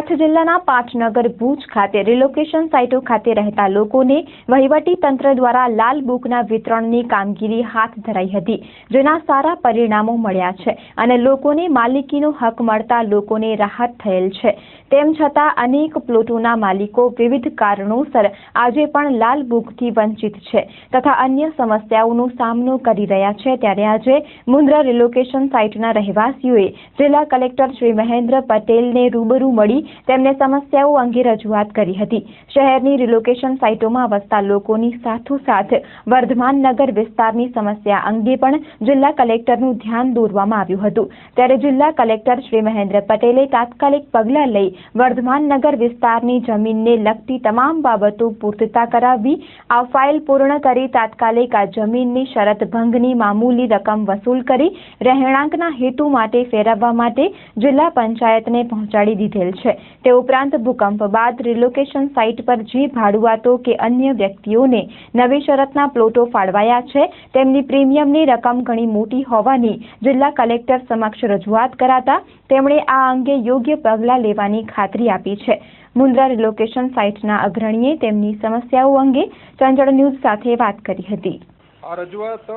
કચ્છ જિલ્લાના પાટનગર ભુજ ખાતે રિલોકેશન સાઇટો ખાતે રહેતા લોકોને વહીવટી તંત્ર દ્વારા લાલ બુકના વિતરણની કામગીરી હાથ ધરાઈ હતી, જેના સારા પરિણામો મળ્યા છે અને લોકોને માલિકીનો હક મળતા લોકોને રાહત થયેલ છે। તેમ છતાં અનેક પ્લોટોના માલિકો વિવિધ કારણોસર આજે પણ લાલ બુકથી વંચિત છે તથા અન્ય સમસ્યાઓનો સામનો કરી રહ્યા છે। ત્યારે આજે મુન્દ્રા રિલોકેશન સાઇટના રહેવાસીઓએ જિલ્લા કલેક્ટર શ્રી મહેન્દ્ર પટેલને રૂબરૂ મળી તેમને સમસ્યાઓ અંગે રજૂઆત કરી હતી। શહેરની રિલોકેશન સાઇટોમાં વસતા લોકોની સાથોસાથ વર્ધમાન નગર વિસ્તારની સમસ્યા અંગે પણ જિલ્લા કલેક્ટરનું ધ્યાન દોરવામાં આવ્યું હતું। ત્યારે જિલ્લા કલેક્ટર શ્રી મહેન્દ્ર પટેલે તાત્કાલિક પગલાં લઈ વર્ધમાન નગર વિસ્તારની જમીનને લગતી તમામ બાબતો પૂર્તતા કરાવી આ ફાઇલ પૂર્ણ કરી તાત્કાલિક આ જમીનની શરત ભંગની મામૂલી રકમ વસૂલ કરી રહેણાંકના હેતુ માટે ફેરવવા માટે જિલ્લા પંચાયતને પહોંચાડી દીધેલ છે। તે ઉપરાંત ભૂકંપ બાદ રિલોકેશન સાઇટ પર જે ભાડુઆતો કે અન્ય વ્યક્તિઓને નવી શરતના પ્લોટો ફાળવાયા છે તેમની પ્રીમિયમની રકમ ઘણી મોટી હોવાની જિલ્લા કલેક્ટર સમક્ષ રજૂઆત કરાતા તેમણે આ અંગે યોગ્ય પગલાં લેવાની ખાતરી આપી છે। મુન્દ્રા રિલોકેશન સાઇટના અગ્રણીએ તેમની સમસ્યાઓ અંગે ચંચળ ન્યૂઝ સાથે વાત કરી હતી। આ રજૂઆત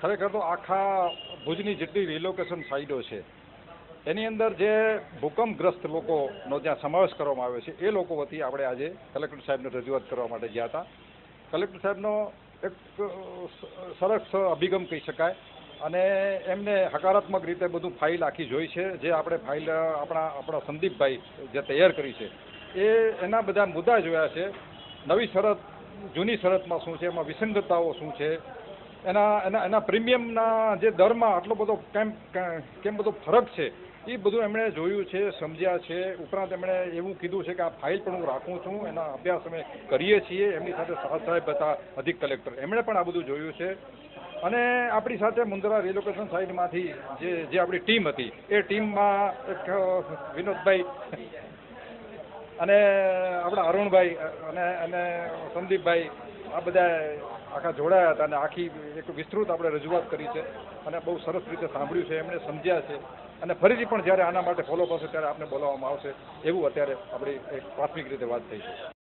ખરેખર તો આખા ભુજની જેટલી રિલોકેશન સાઇટો છે એની અંદર જે ભૂકંપગ્રસ્ત લોકોનો જ્યાં સમાવેશ કરવામાં આવ્યો છે એ લોકો વતી આપણે આજે કલેક્ટર સાહેબને રજૂઆત કરવા માટે ગયા હતા। કલેક્ટર સાહેબનો એક સરસ અભિગમ કહી શકાય અને એમને હકારાત્મક રીતે બધું ફાઇલ આખી જોઈ છે, જે આપણે ફાઇલ આપણા સંદીપભાઈ જે તૈયાર કરી છે એના બધા મુદ્દા જોયા છે। નવી શરત જૂની શરતમાં શું છે, એમાં વિસંગતતાઓ શું છે, એના પ્રીમિયમના જે દરમાં આટલો બધો કેમ બધો ફરક છે એ બધું એમણે જોયું છે, સમજ્યા છે। ઉપરાંત એમણે એવું કીધું છે કે આ ફાઇલ પણ હું રાખું છું, એના અભ્યાસ અમે કરીએ છીએ। એમની સાથે સાહેબ હતા અધિક કલેક્ટર, એમણે પણ આ બધું જોયું છે અને આપણી સાથે મુન્દ્રા રિલોકેશન સાઇટમાંથી જે આપણી ટીમ હતી એ ટીમમાં એક વિનોદભાઈ અને આપણા અરુણભાઈ અને સંદીપભાઈ આ બધા આખા જોડાયા હતા અને આખી એક વિસ્તૃત આપણે રજૂઆત કરી છે અને બહુ સરસ રીતે સાંભળ્યું છે, એમણે સમજ્યા છે અને ફરીથી પણ જ્યારે આના માટે ફોલોઅપ હશે ત્યારે આપને બોલાવવામાં આવશે એવું અત્યારે આપણી એક પ્રાથમિક રીતે વાત થઈ છે।